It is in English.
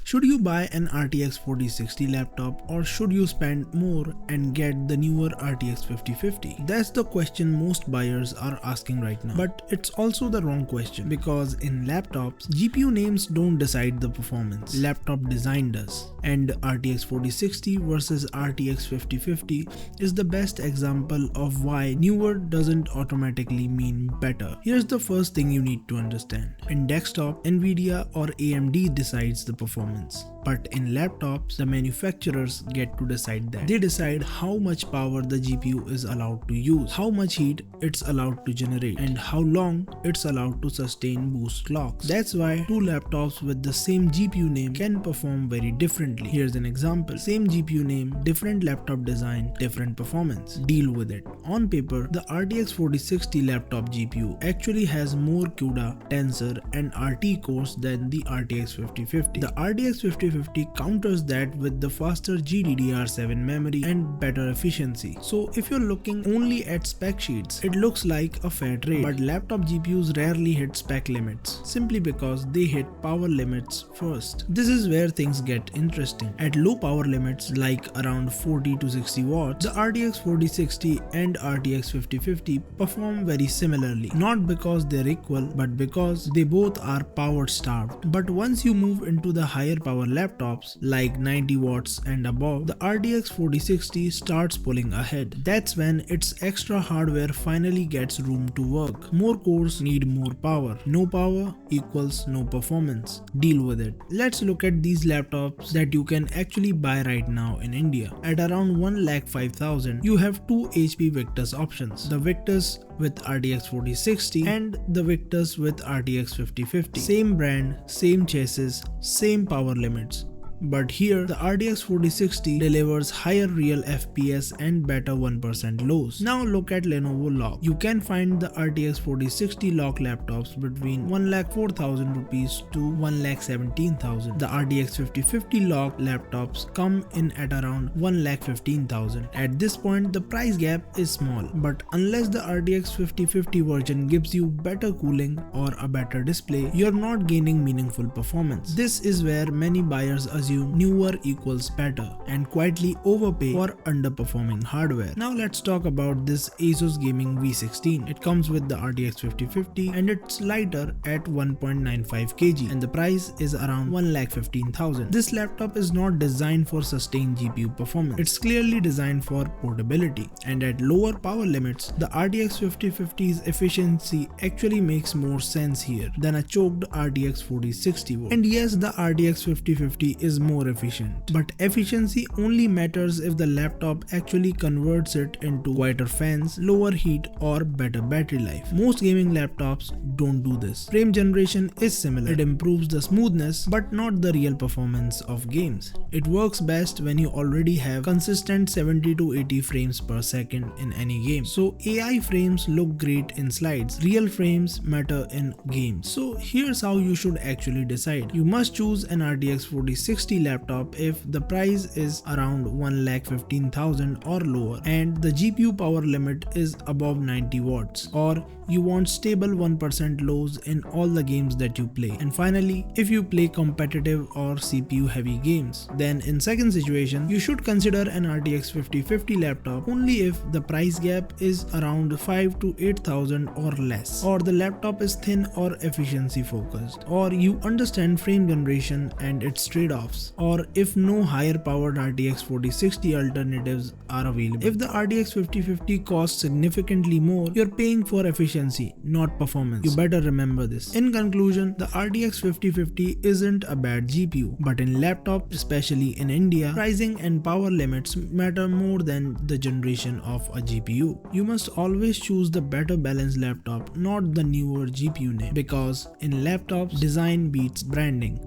Should you buy an RTX 4060 laptop or should you spend more and get the newer RTX 5050? That's the question most buyers are asking right now. But it's also the wrong question, because in laptops, GPU names don't decide the performance. Laptop design does. And RTX 4060 versus RTX 5050 is the best example of why newer doesn't automatically mean better. Here's the first thing you need to understand. In desktop, Nvidia or AMD decides the performance. But in laptops, the manufacturers get to decide that. They decide how much power the GPU is allowed to use, how much heat it's allowed to generate, and how long it's allowed to sustain boost clocks. That's why two laptops with the same GPU name can perform very differently. Here's an example. Same GPU name, different laptop design, different performance. Deal with it. On paper, the RTX 4060 laptop GPU actually has more CUDA, Tensor, and RT cores than the RTX 5050. The RTX 5050 counters that with the faster GDDR7 memory and better efficiency. So if you're looking only at spec sheets, it looks like a fair trade. But laptop GPUs rarely hit spec limits, simply because they hit power limits first. This is where things get interesting. At low power limits like around 40 to 60 watts, the RTX 4060 and RTX 5050 perform very similarly. Not because they're equal, but because they both are power starved. But once you move into the higher power laptops like 90 watts and above, the RTX 4060 starts pulling ahead. That's when its extra hardware finally gets room to work. More cores need more power. No power equals no performance. Deal with it. Let's look at these laptops that you can actually buy right now in India. At around 1,05,000, you have two HP Victus options. The Victus with RTX 4060 and the Victus with RTX 5050. Same brand, same chassis, same power limits. But here, the RTX 4060 delivers higher real FPS and better 1% lows. Now look at Lenovo LOQ. You can find the RTX 4060 LOQ laptops between 1,04,000 rupees to 1,17,000. The RTX 5050 LOQ laptops come in at around 1,15,000. At this point, the price gap is small, but unless the RTX 5050 version gives you better cooling or a better display, you're not gaining meaningful performance. This is where many buyers assume newer equals better and quietly overpay for underperforming hardware. Now let's talk about this ASUS Gaming V16. It comes with the RTX 5050 and it's lighter at 1.95 kg and the price is around 1,15,000. This laptop is not designed for sustained GPU performance. It's clearly designed for portability, and at lower power limits, the RTX 5050's efficiency actually makes more sense here than a choked RTX 4060 would. And yes, the RTX 5050 is more efficient, but efficiency only matters if the laptop actually converts it into quieter fans, lower heat, or better battery life. Most gaming laptops don't do this. Frame generation is similar. It improves the smoothness but not the real performance of games. It works best when you already have consistent 70 to 80 frames per second in any game. So AI frames look great in slides. Real frames matter in games. So here's how you should actually decide. You must choose an RTX 4060 laptop if the price is around 1,15,000 or lower and the GPU power limit is above 90 watts, or you want stable 1% lows in all the games that you play. And finally, if you play competitive or CPU heavy games, then in second situation, you should consider an RTX 5050 laptop only if the price gap is around 5 to 8,000 or less, or the laptop is thin or efficiency focused, or you understand frame generation and its trade-offs, or if no higher powered RTX 4060 alternatives are available. If the RTX 5050 costs significantly more, you're paying for efficiency, not performance. You better remember this. In conclusion, the RTX 5050 isn't a bad GPU, but in laptop, especially in India, pricing and power limits matter more than the generation of a GPU. You must always choose the better balanced laptop, not the newer GPU name, because in laptops, design beats branding.